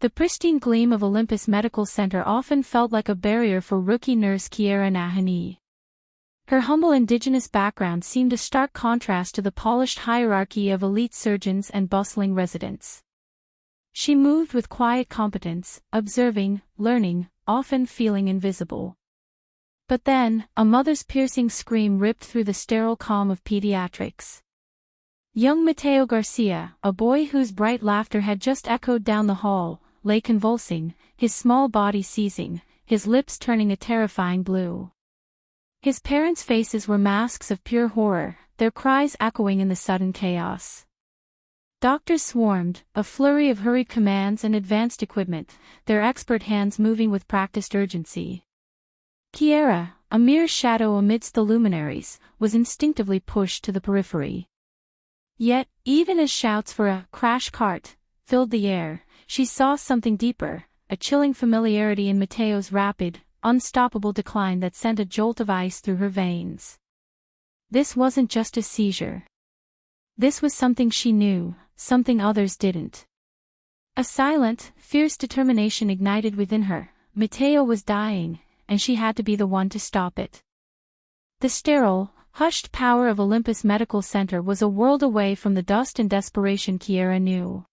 The pristine gleam of Olympus Medical Center often felt like a barrier for rookie nurse Kiara Nahanee. Her humble indigenous background seemed a stark contrast to the polished hierarchy of elite surgeons and bustling residents. She moved with quiet competence, observing, learning, often feeling invisible. But then, a mother's piercing scream ripped through the sterile calm of pediatrics. Young Mateo García, a boy whose bright laughter had just echoed down the hall, lay convulsing, his small body seizing, his lips turning a terrifying blue. His parents' faces were masks of pure horror, their cries echoing in the sudden chaos. Doctors swarmed, a flurry of hurried commands and advanced equipment, their expert hands moving with practiced urgency. Kiara, a mere shadow amidst the luminaries, was instinctively pushed to the periphery. Yet, even as shouts for a crash cart filled the air, she saw something deeper, a chilling familiarity in Mateo's rapid, unstoppable decline that sent a jolt of ice through her veins. This wasn't just a seizure. This was something she knew, something others didn't. A silent, fierce determination ignited within her. Mateo was dying, and she had to be the one to stop it. The sterile, hushed power of Olympus Medical Center was a world away from the dust and desperation Kiara knew.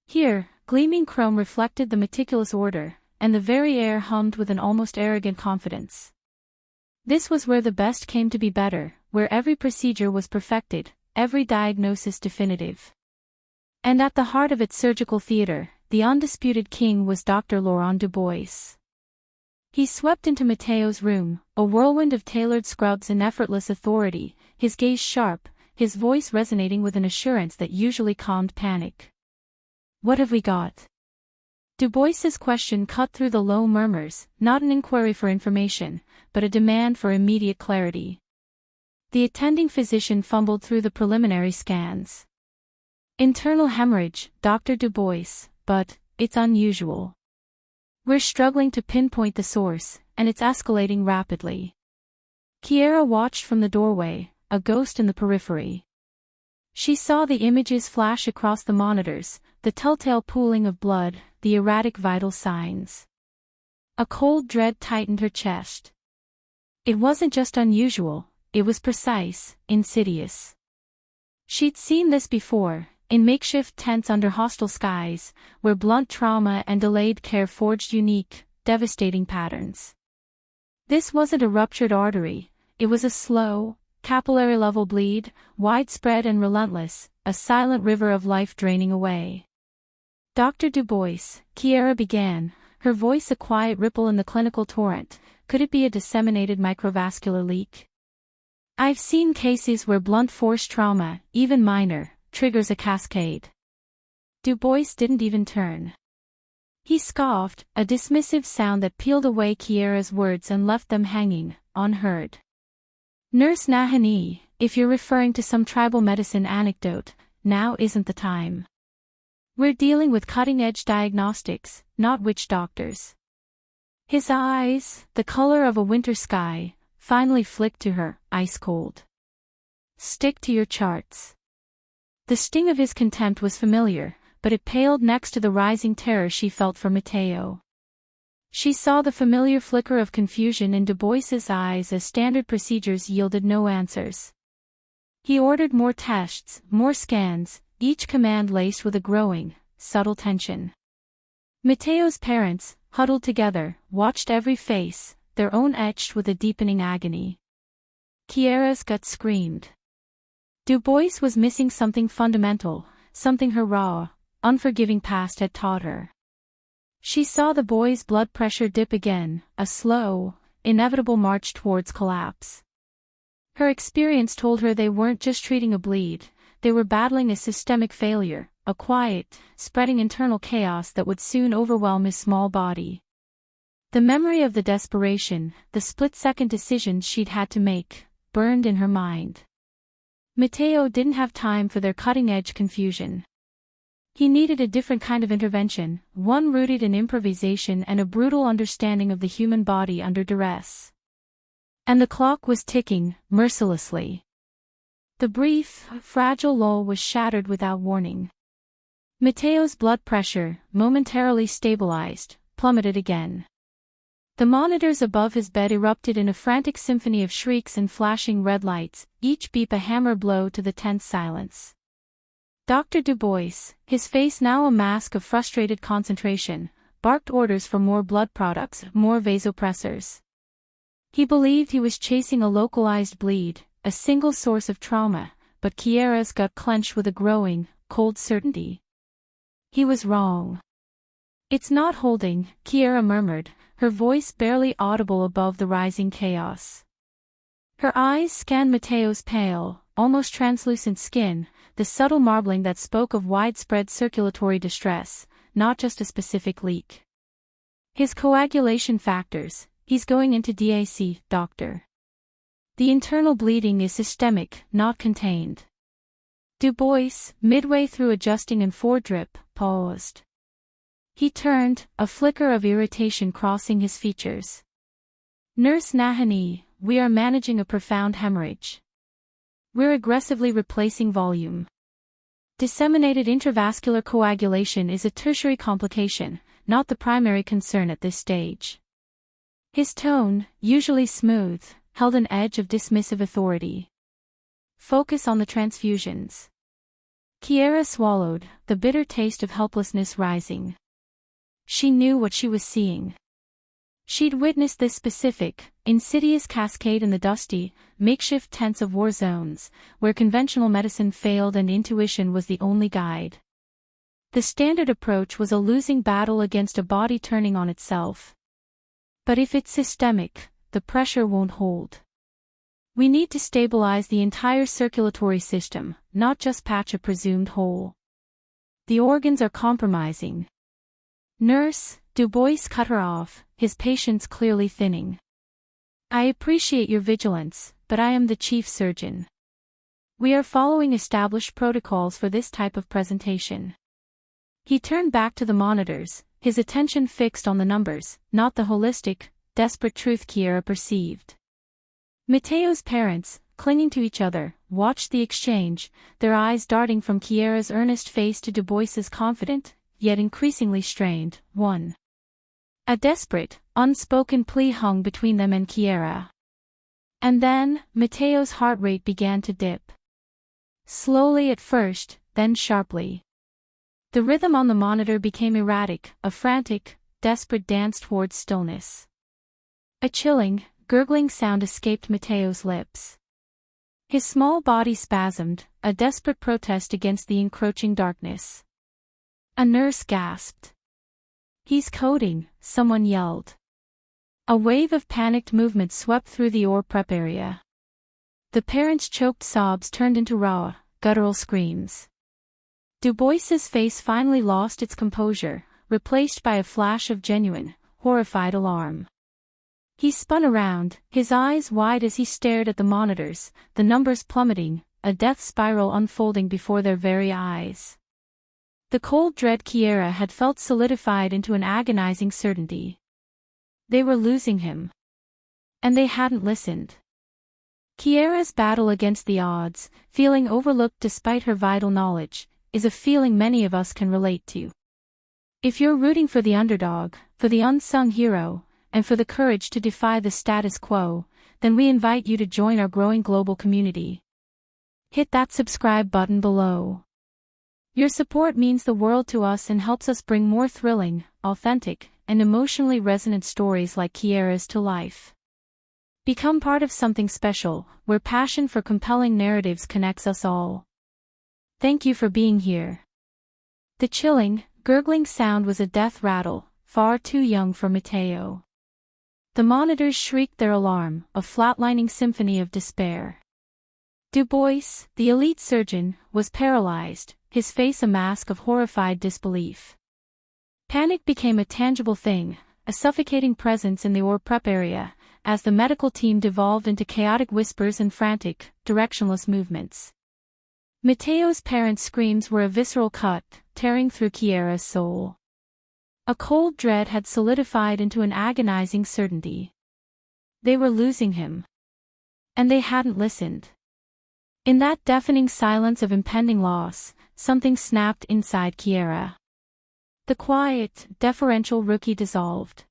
Here, gleaming chrome reflected the meticulous order, and the very air hummed with an almost arrogant confidence. This was where the best came to be better, where every procedure was perfected, every diagnosis definitive. And at the heart of its surgical theater, the undisputed king was Dr. Laurent Dubois. He swept into Mateo's room, a whirlwind of tailored scrubs and effortless authority, his gaze sharp, his voice resonating with an assurance that usually calmed panic. "What have we got?" Dubois's question cut through the low murmurs, not an inquiry for information, but a demand for immediate clarity. The attending physician fumbled through the preliminary scans. "Internal hemorrhage, Dr. Dubois, but it's unusual. We're struggling to pinpoint the source, and it's escalating rapidly." Kiara watched from the doorway, a ghost in the periphery. She saw the images flash across the monitors, the telltale pooling of blood, the erratic vital signs. A cold dread tightened her chest. It wasn't just unusual, it was precise, insidious. She'd seen this before, in makeshift tents under hostile skies, where blunt trauma and delayed care forged unique, devastating patterns. This wasn't a ruptured artery, it was a slow, capillary-level bleed, widespread and relentless, a silent river of life draining away. "Dr. Dubois," Kiara began, her voice a quiet ripple in the clinical torrent, "could it be a disseminated microvascular leak? I've seen cases where blunt force trauma, even minor, triggers a cascade." Dubois didn't even turn. He scoffed, a dismissive sound that peeled away Kiara's words and left them hanging, unheard. "Nurse Nahanee, if you're referring to some tribal medicine anecdote, now isn't the time. We're dealing with cutting-edge diagnostics, not witch doctors." His eyes, the color of a winter sky, finally flicked to her, ice-cold. "Stick to your charts." The sting of his contempt was familiar, but it paled next to the rising terror she felt for Mateo. She saw the familiar flicker of confusion in Dubois's eyes as standard procedures yielded no answers. He ordered more tests, more scans, each command laced with a growing, subtle tension. Mateo's parents, huddled together, watched every face, their own etched with a deepening agony. Kiara's gut screamed. Dubois was missing something fundamental, something her raw, unforgiving past had taught her. She saw the boy's blood pressure dip again, a slow, inevitable march towards collapse. Her experience told her they weren't just treating a bleed, they were battling a systemic failure, a quiet, spreading internal chaos that would soon overwhelm his small body. The memory of the desperation, the split-second decisions she'd had to make, burned in her mind. Mateo didn't have time for their cutting-edge confusion. He needed a different kind of intervention, one rooted in improvisation and a brutal understanding of the human body under duress. And the clock was ticking, mercilessly. The brief, fragile lull was shattered without warning. Mateo's blood pressure, momentarily stabilized, plummeted again. The monitors above his bed erupted in a frantic symphony of shrieks and flashing red lights, each beep a hammer blow to the tense silence. Dr. Dubois, his face now a mask of frustrated concentration, barked orders for more blood products, more vasopressors. He believed he was chasing a localized bleed, a single source of trauma, but Kiara's gut clenched with a growing, cold certainty. He was wrong. "It's not holding," Kiara murmured, her voice barely audible above the rising chaos. Her eyes scanned Mateo's pale, almost translucent skin, the subtle marbling that spoke of widespread circulatory distress, not just a specific leak. "His coagulation factors, he's going into DAC, doctor. The internal bleeding is systemic, not contained." Dubois, midway through adjusting and foredrip, paused. He turned, a flicker of irritation crossing his features. "Nurse Nahanee, we are managing a profound hemorrhage. We're aggressively replacing volume. Disseminated intravascular coagulation is a tertiary complication, not the primary concern at this stage." His tone, usually smooth, held an edge of dismissive authority. "Focus on the transfusions." Kiara swallowed, the bitter taste of helplessness rising. She knew what she was seeing. She'd witnessed this specific, insidious cascade in the dusty, makeshift tents of war zones, where conventional medicine failed and intuition was the only guide. The standard approach was a losing battle against a body turning on itself. But if it's systemic, the pressure won't hold. We need to stabilize the entire circulatory system, not just patch a presumed hole. The organs are compromising. "Nurse," Dubois cut her off, his patience clearly thinning. "I appreciate your vigilance, but I am the chief surgeon. We are following established protocols for this type of presentation." He turned back to the monitors, his attention fixed on the numbers, not the holistic, desperate truth Kiara perceived. Mateo's parents, clinging to each other, watched the exchange, their eyes darting from Kiara's earnest face to Dubois's confident, yet increasingly strained, one. A desperate, unspoken plea hung between them and Kiara. And then, Mateo's heart rate began to dip. Slowly at first, then sharply. The rhythm on the monitor became erratic, a frantic, desperate dance towards stillness. A chilling, gurgling sound escaped Mateo's lips. His small body spasmed, a desperate protest against the encroaching darkness. A nurse gasped. "He's coding," someone yelled. A wave of panicked movement swept through the OR prep area. The parents' choked sobs turned into raw, guttural screams. Dubois's face finally lost its composure, replaced by a flash of genuine, horrified alarm. He spun around, his eyes wide as he stared at the monitors, the numbers plummeting, a death spiral unfolding before their very eyes. The cold dread Kiara had felt solidified into an agonizing certainty. They were losing him. And they hadn't listened. Kiara's battle against the odds, feeling overlooked despite her vital knowledge, is a feeling many of us can relate to. If you're rooting for the underdog, for the unsung hero, and for the courage to defy the status quo, then we invite you to join our growing global community. Hit that subscribe button below. Your support means the world to us and helps us bring more thrilling, authentic, and emotionally resonant stories like Kiara's to life. Become part of something special, where passion for compelling narratives connects us all. Thank you for being here. The chilling, gurgling sound was a death rattle, far too young for Mateo. The monitors shrieked their alarm, a flatlining symphony of despair. Dubois, the elite surgeon, was paralyzed, his face a mask of horrified disbelief. Panic became a tangible thing, a suffocating presence in the OR prep area, as the medical team devolved into chaotic whispers and frantic, directionless movements. Mateo's parents' screams were a visceral cut, tearing through Kiara's soul. A cold dread had solidified into an agonizing certainty. They were losing him. And they hadn't listened. In that deafening silence of impending loss, something snapped inside Kiara. The quiet, deferential rookie dissolved.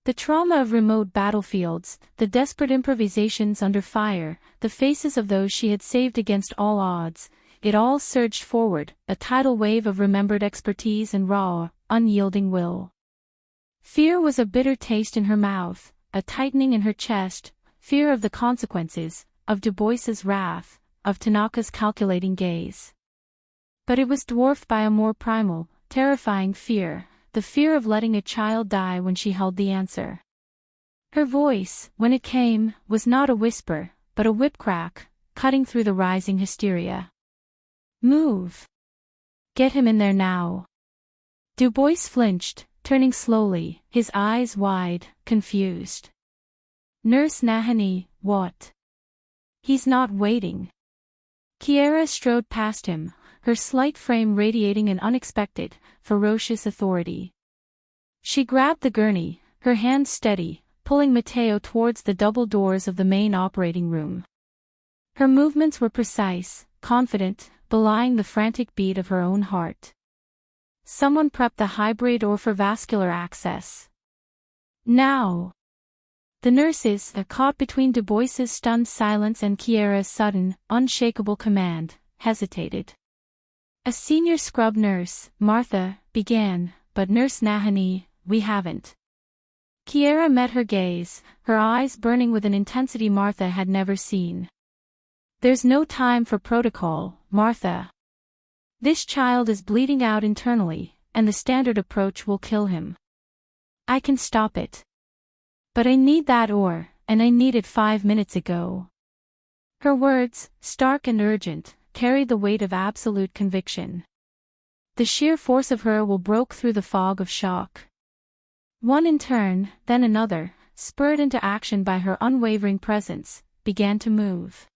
The trauma of remote battlefields, the desperate improvisations under fire, the faces of those she had saved against all odds, it all surged forward, a tidal wave of remembered expertise and raw, unyielding will. Fear was a bitter taste in her mouth, a tightening in her chest, fear of the consequences, of Dubois's wrath, of Tanaka's calculating gaze. But it was dwarfed by a more primal, terrifying fear, the fear of letting a child die when she held the answer. Her voice, when it came, was not a whisper, but a whip crack, cutting through the rising hysteria. Move! Get him in there now. Dubois flinched, turning slowly, his eyes wide, confused. Nurse Nahanee, what? He's not waiting. Kiara strode past him, her slight frame radiating an unexpected, ferocious authority. She grabbed the gurney, her hand steady, pulling Mateo towards the double doors of the main operating room. Her movements were precise, confident, belying the frantic beat of her own heart. Someone prepped the hybrid or for vascular access. Now! The nurses, caught between Dubois's stunned silence and Kiara's sudden, unshakable command, hesitated. A senior scrub nurse, Martha, began, but Nurse Nahanee, we haven't. Kiara met her gaze, her eyes burning with an intensity Martha had never seen. There's no time for protocol, Martha. This child is bleeding out internally, and the standard approach will kill him. I can stop it. But I need that and I need it 5 minutes ago. Her words, stark and urgent, carried the weight of absolute conviction. The sheer force of her will broke through the fog of shock. One in turn, then another, spurred into action by her unwavering presence, began to move.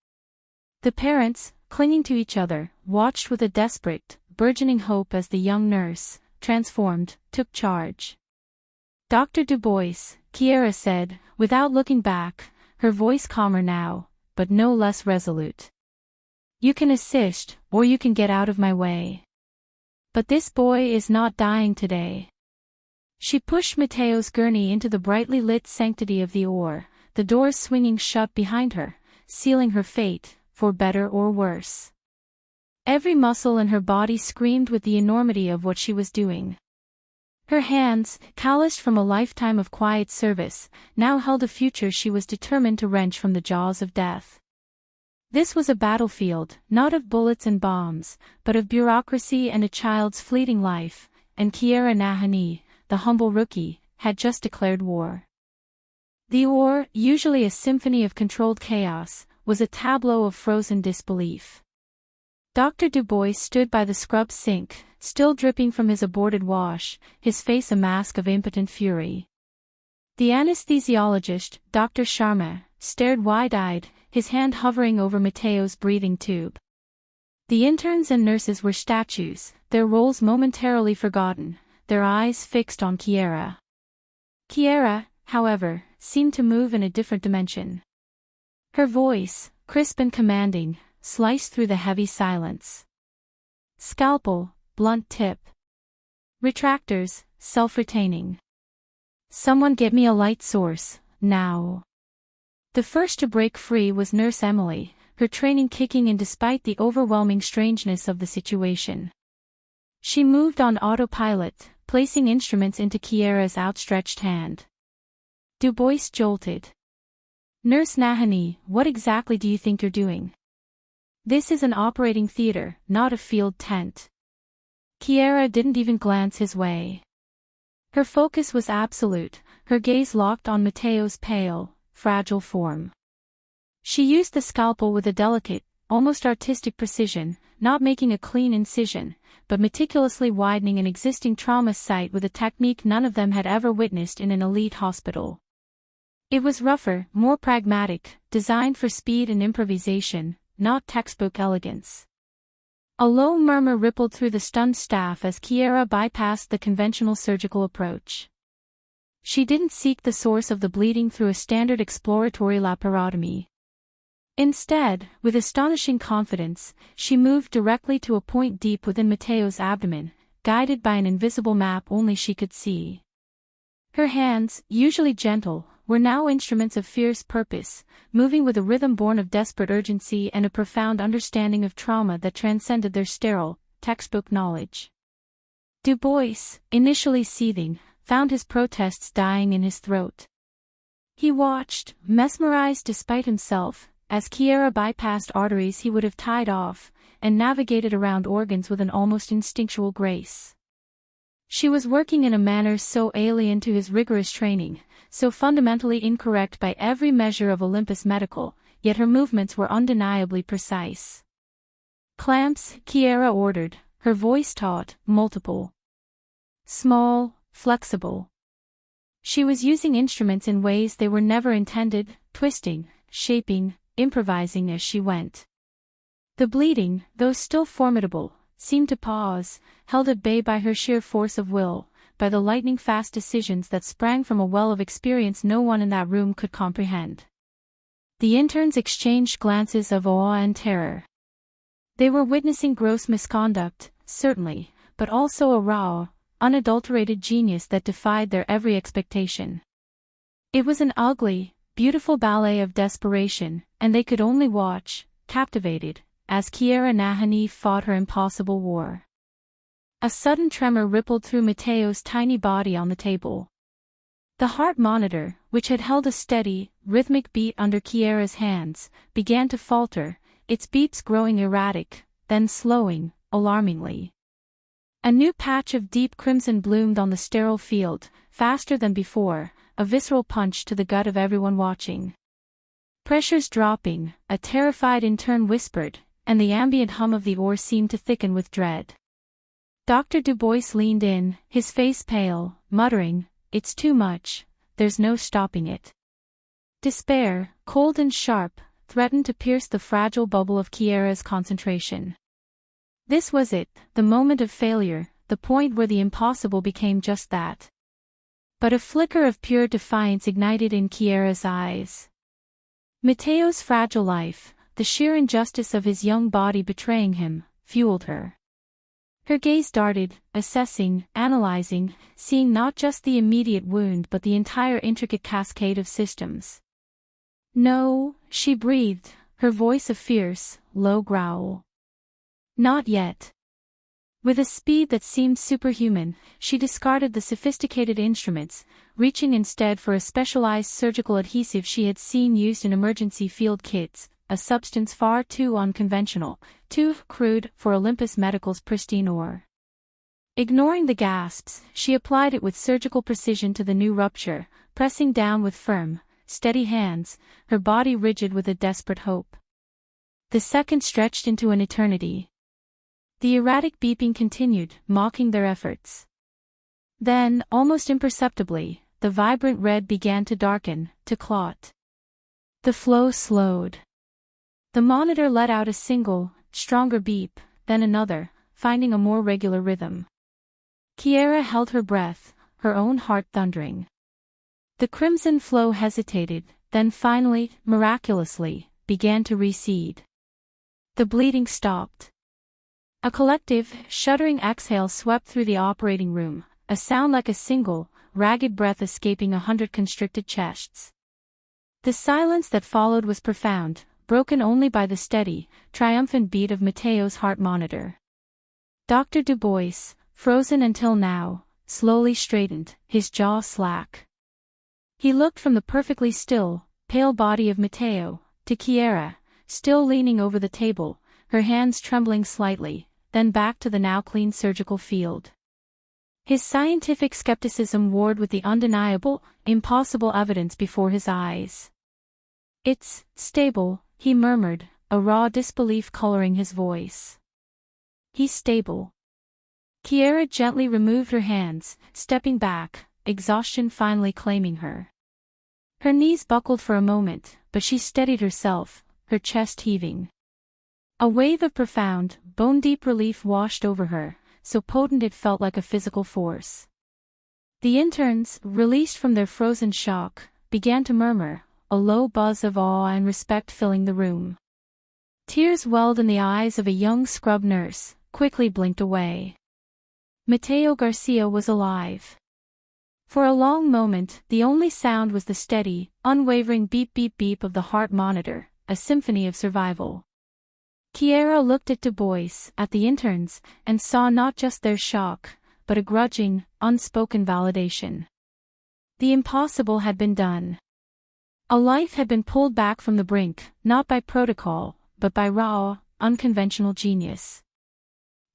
The parents, clinging to each other, watched with a desperate, burgeoning hope as the young nurse, transformed, took charge. Dr. Dubois, Kiara said, without looking back, her voice calmer now, but no less resolute. You can assist, or you can get out of my way. But this boy is not dying today. She pushed Mateo's gurney into the brightly lit sanctity of the OR, the doors swinging shut behind her, sealing her fate, for better or worse. Every muscle in her body screamed with the enormity of what she was doing. Her hands, calloused from a lifetime of quiet service, now held a future she was determined to wrench from the jaws of death. This was a battlefield, not of bullets and bombs, but of bureaucracy and a child's fleeting life, and Kiara Nahanee, the humble rookie, had just declared war. The OR, usually a symphony of controlled chaos, was a tableau of frozen disbelief. Dr. Dubois stood by the scrub sink, still dripping from his aborted wash, his face a mask of impotent fury. The anesthesiologist, Dr. Sharma, stared wide-eyed, his hand hovering over Mateo's breathing tube. The interns and nurses were statues, their roles momentarily forgotten, their eyes fixed on Kiara. Kiara, however, seemed to move in a different dimension. Her voice, crisp and commanding, sliced through the heavy silence. Scalpel, blunt tip. Retractors, self-retaining. Someone get me a light source, now. The first to break free was Nurse Emily, her training kicking in despite the overwhelming strangeness of the situation. She moved on autopilot, placing instruments into Kiara's outstretched hand. Dubois jolted. Nurse Nahanee, what exactly do you think you're doing? This is an operating theater, not a field tent. Kiara didn't even glance his way. Her focus was absolute, her gaze locked on Mateo's pale, fragile form. She used the scalpel with a delicate, almost artistic precision, not making a clean incision, but meticulously widening an existing trauma site with a technique none of them had ever witnessed in an elite hospital. It was rougher, more pragmatic, designed for speed and improvisation, not textbook elegance. A low murmur rippled through the stunned staff as Kiara bypassed the conventional surgical approach. She didn't seek the source of the bleeding through a standard exploratory laparotomy. Instead, with astonishing confidence, she moved directly to a point deep within Mateo's abdomen, guided by an invisible map only she could see. Her hands, usually gentle, were now instruments of fierce purpose, moving with a rhythm born of desperate urgency and a profound understanding of trauma that transcended their sterile, textbook knowledge. Dubois, initially seething, found his protests dying in his throat. He watched, mesmerized despite himself, as Kiara bypassed arteries he would have tied off, and navigated around organs with an almost instinctual grace. She was working in a manner so alien to his rigorous training, so fundamentally incorrect by every measure of Olympus Medical, yet her movements were undeniably precise. Clamps, Kiara ordered, her voice taut, multiple. Small, flexible. She was using instruments in ways they were never intended, twisting, shaping, improvising as she went. The bleeding, though still formidable, seemed to pause, held at bay by her sheer force of will, by the lightning-fast decisions that sprang from a well of experience no one in that room could comprehend. The interns exchanged glances of awe and terror. They were witnessing gross misconduct, certainly, but also a raw, unadulterated genius that defied their every expectation. It was an ugly, beautiful ballet of desperation, and they could only watch, captivated, as Kiara Nahanee fought her impossible war. A sudden tremor rippled through Mateo's tiny body on the table. The heart monitor, which had held a steady, rhythmic beat under Kiara's hands, began to falter, its beats growing erratic, then slowing, alarmingly. A new patch of deep crimson bloomed on the sterile field, faster than before, a visceral punch to the gut of everyone watching. Pressures dropping, a terrified intern whispered, and the ambient hum of the oar seemed to thicken with dread. Dr. Dubois leaned in, his face pale, muttering, "It's too much, there's no stopping it." Despair, cold and sharp, threatened to pierce the fragile bubble of Kiara's concentration. This was it, the moment of failure, the point where the impossible became just that. But a flicker of pure defiance ignited in Kiara's eyes. Mateo's fragile life, the sheer injustice of his young body betraying him, fueled her. Her gaze darted, assessing, analyzing, seeing not just the immediate wound but the entire intricate cascade of systems. "No," she breathed, her voice a fierce, low growl. "Not yet." With a speed that seemed superhuman, she discarded the sophisticated instruments, reaching instead for a specialized surgical adhesive she had seen used in emergency field kits, a substance far too unconventional, too crude for Olympus Medical's pristine ore. Ignoring the gasps, she applied it with surgical precision to the new rupture, pressing down with firm, steady hands, her body rigid with a desperate hope. The second stretched into an eternity. The erratic beeping continued, mocking their efforts. Then, almost imperceptibly, the vibrant red began to darken, to clot. The flow slowed. The monitor let out a single, stronger beep, then another, finding a more regular rhythm. Kiara held her breath, her own heart thundering. The crimson flow hesitated, then finally, miraculously, began to recede. The bleeding stopped. A collective, shuddering exhale swept through the operating room, a sound like a single, ragged breath escaping 100 constricted chests. The silence that followed was profound, broken only by the steady, triumphant beat of Mateo's heart monitor. Dr. Dubois, frozen until now, slowly straightened, his jaw slack. He looked from the perfectly still, pale body of Mateo, to Kiara, still leaning over the table, her hands trembling slightly, then back to the now clean surgical field. His scientific skepticism warred with the undeniable, impossible evidence before his eyes. "It's stable," he murmured, a raw disbelief coloring his voice. "He's stable." Kiara gently removed her hands, stepping back, exhaustion finally claiming her. Her knees buckled for a moment, but she steadied herself, her chest heaving. A wave of profound, bone-deep relief washed over her, so potent it felt like a physical force. The interns, released from their frozen shock, began to murmur, a low buzz of awe and respect filling the room. Tears welled in the eyes of a young scrub nurse, quickly blinked away. Mateo García was alive. For a long moment, the only sound was the steady, unwavering beep-beep-beep of the heart monitor, a symphony of survival. Kiara looked at Dubois, at the interns, and saw not just their shock, but a grudging, unspoken validation. The impossible had been done. A life had been pulled back from the brink, not by protocol, but by raw, unconventional genius.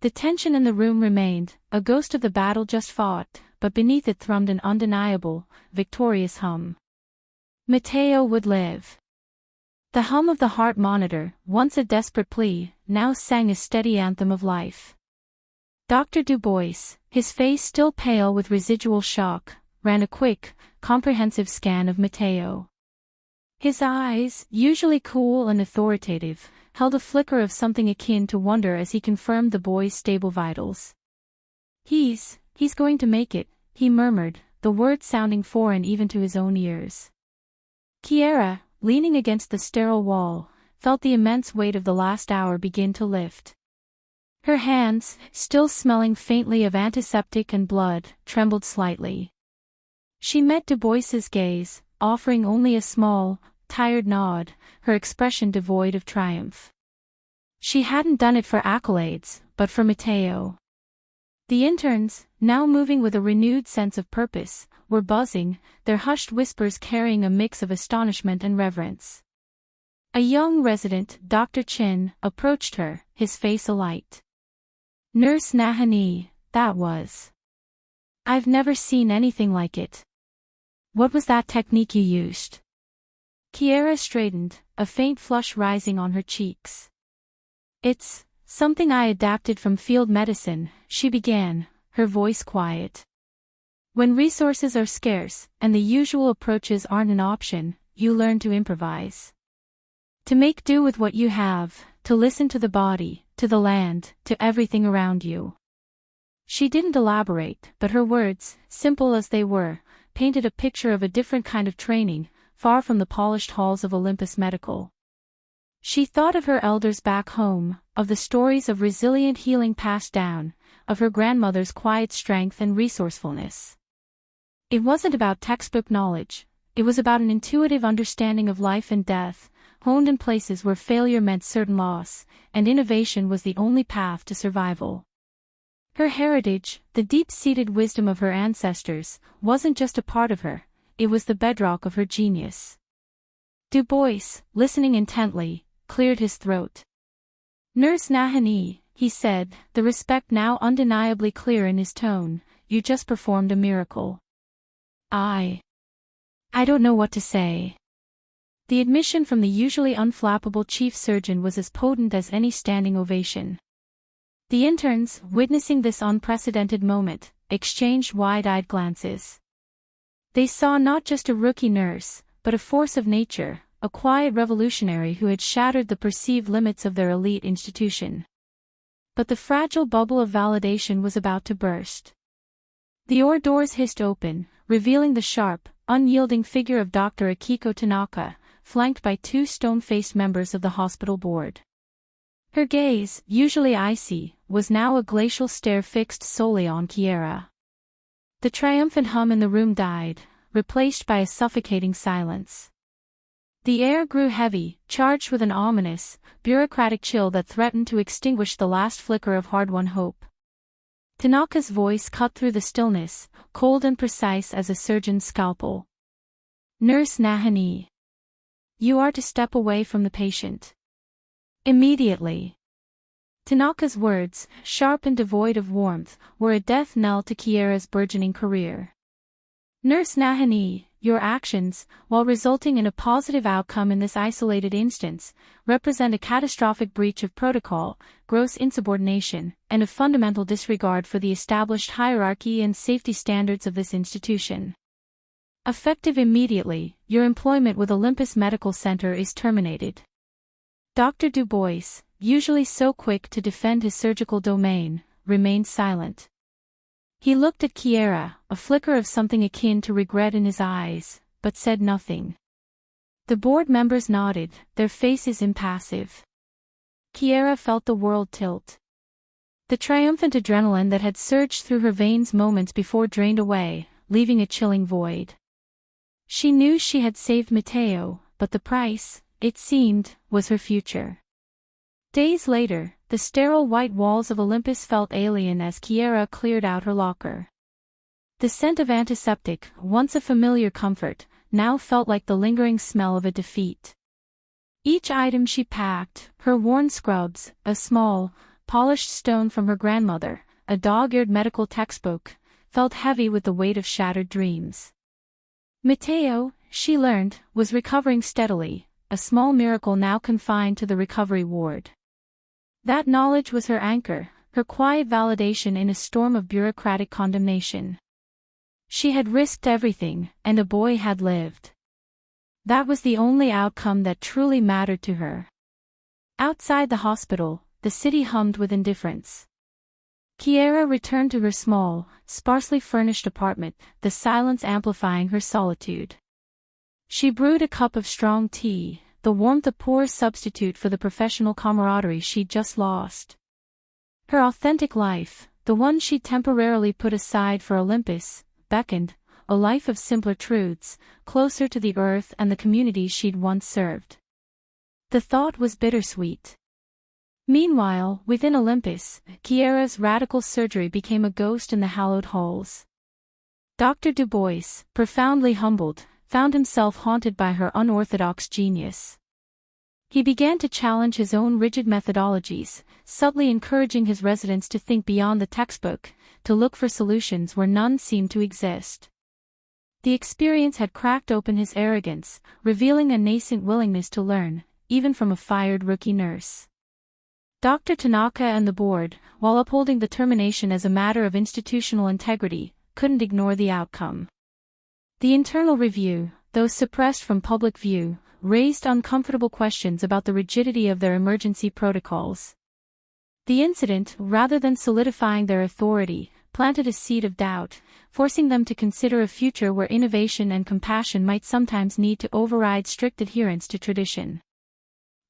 The tension in the room remained, a ghost of the battle just fought, but beneath it thrummed an undeniable, victorious hum. Mateo would live. The hum of the heart monitor, once a desperate plea, now sang a steady anthem of life. Dr. Dubois, his face still pale with residual shock, ran a quick, comprehensive scan of Mateo. His eyes, usually cool and authoritative, held a flicker of something akin to wonder as he confirmed the boy's stable vitals. He's going to make it, he murmured, the words sounding foreign even to his own ears. Kiara, leaning against the sterile wall, felt the immense weight of the last hour begin to lift. Her hands, still smelling faintly of antiseptic and blood, trembled slightly. She met Dubois's gaze, offering only a small, tired nod, her expression devoid of triumph. She hadn't done it for accolades, but for Mateo. The interns, now moving with a renewed sense of purpose, were buzzing, their hushed whispers carrying a mix of astonishment and reverence. A young resident, Dr. Chin, approached her, his face alight. "Nurse Nahanee, that was. I've never seen anything like it. What was that technique you used?" Kiara straightened, a faint flush rising on her cheeks. "It's something I adapted from field medicine," she began, her voice quiet. "When resources are scarce, and the usual approaches aren't an option, you learn to improvise. To make do with what you have, to listen to the body, to the land, to everything around you." She didn't elaborate, but her words, simple as they were, painted a picture of a different kind of training, far from the polished halls of Olympus Medical. She thought of her elders back home, of the stories of resilient healing passed down, of her grandmother's quiet strength and resourcefulness. It wasn't about textbook knowledge, it was about an intuitive understanding of life and death, honed in places where failure meant certain loss, and innovation was the only path to survival. Her heritage, the deep-seated wisdom of her ancestors, wasn't just a part of her, it was the bedrock of her genius. Dubois, listening intently, cleared his throat. "Nurse Nahanee," he said, the respect now undeniably clear in his tone, "you just performed a miracle. I don't know what to say." The admission from the usually unflappable chief surgeon was as potent as any standing ovation. The interns, witnessing this unprecedented moment, exchanged wide-eyed glances. They saw not just a rookie nurse, but a force of nature, a quiet revolutionary who had shattered the perceived limits of their elite institution. But the fragile bubble of validation was about to burst. The OR doors hissed open, revealing the sharp, unyielding figure of Dr. Akiko Tanaka, flanked by two stone-faced members of the hospital board. Her gaze, usually icy, was now a glacial stare fixed solely on Kiara. The triumphant hum in the room died, replaced by a suffocating silence. The air grew heavy, charged with an ominous, bureaucratic chill that threatened to extinguish the last flicker of hard-won hope. Tanaka's voice cut through the stillness, cold and precise as a surgeon's scalpel. "Nurse Nahanee, you are to step away from the patient. Immediately." Tanaka's words, sharp and devoid of warmth, were a death knell to Kiara's burgeoning career. "Nurse Nahanee, your actions, while resulting in a positive outcome in this isolated instance, represent a catastrophic breach of protocol, gross insubordination, and a fundamental disregard for the established hierarchy and safety standards of this institution. Effective immediately, your employment with Olympus Medical Center is terminated." Dr. Dubois, usually so quick to defend his surgical domain, remained silent. He looked at Kiara, a flicker of something akin to regret in his eyes, but said nothing. The board members nodded, their faces impassive. Kiara felt the world tilt. The triumphant adrenaline that had surged through her veins moments before drained away, leaving a chilling void. She knew she had saved Mateo, but the price, it seemed, was her future. Days later, the sterile white walls of Olympus felt alien as Kiara cleared out her locker. The scent of antiseptic, once a familiar comfort, now felt like the lingering smell of a defeat. Each item she packed, her worn scrubs, a small, polished stone from her grandmother, a dog-eared medical textbook, felt heavy with the weight of shattered dreams. Mateo, she learned, was recovering steadily, a small miracle now confined to the recovery ward. That knowledge was her anchor, her quiet validation in a storm of bureaucratic condemnation. She had risked everything, and a boy had lived. That was the only outcome that truly mattered to her. Outside the hospital, the city hummed with indifference. Kiara returned to her small, sparsely furnished apartment, the silence amplifying her solitude. She brewed a cup of strong tea, the warmth a poor substitute for the professional camaraderie she'd just lost. Her authentic life, the one she'd temporarily put aside for Olympus, beckoned, a life of simpler truths, closer to the earth and the communities she'd once served. The thought was bittersweet. Meanwhile, within Olympus, Kiara's radical surgery became a ghost in the hallowed halls. Dr. Dubois, profoundly humbled, found himself haunted by her unorthodox genius. He began to challenge his own rigid methodologies, subtly encouraging his residents to think beyond the textbook, to look for solutions where none seemed to exist. The experience had cracked open his arrogance, revealing a nascent willingness to learn, even from a fired rookie nurse. Dr. Tanaka and the board, while upholding the termination as a matter of institutional integrity, couldn't ignore the outcome. The internal review, though suppressed from public view, raised uncomfortable questions about the rigidity of their emergency protocols. The incident, rather than solidifying their authority, planted a seed of doubt, forcing them to consider a future where innovation and compassion might sometimes need to override strict adherence to tradition.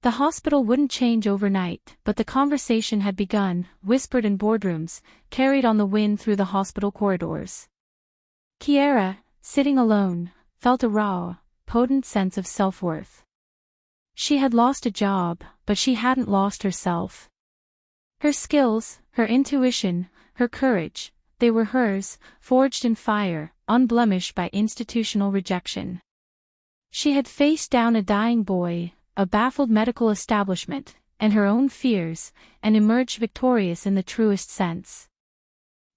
The hospital wouldn't change overnight, but the conversation had begun, whispered in boardrooms, carried on the wind through the hospital corridors. Kiara, sitting alone, felt a raw, potent sense of self-worth. She had lost a job, but she hadn't lost herself. Her skills, her intuition, her courage, they were hers, forged in fire, unblemished by institutional rejection. She had faced down a dying boy, a baffled medical establishment, and her own fears, and emerged victorious in the truest sense.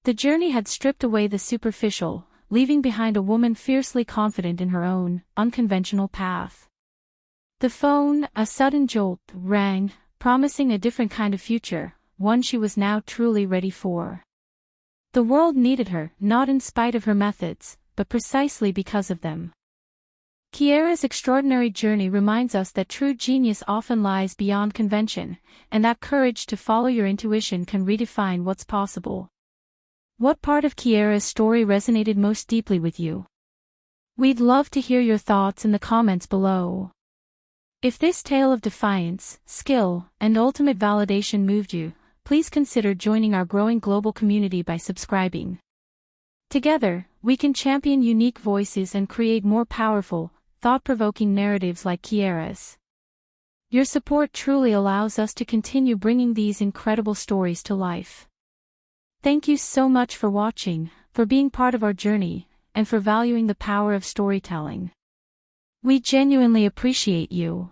The journey had stripped away the superficial, leaving behind a woman fiercely confident in her own, unconventional path. The phone, a sudden jolt, rang, promising a different kind of future, one she was now truly ready for. The world needed her, not in spite of her methods, but precisely because of them. Kiara's extraordinary journey reminds us that true genius often lies beyond convention, and that courage to follow your intuition can redefine what's possible. What part of Kiara's story resonated most deeply with you? We'd love to hear your thoughts in the comments below. If this tale of defiance, skill, and ultimate validation moved you, please consider joining our growing global community by subscribing. Together, we can champion unique voices and create more powerful, thought-provoking narratives like Kiara's. Your support truly allows us to continue bringing these incredible stories to life. Thank you so much for watching, for being part of our journey, and for valuing the power of storytelling. We genuinely appreciate you.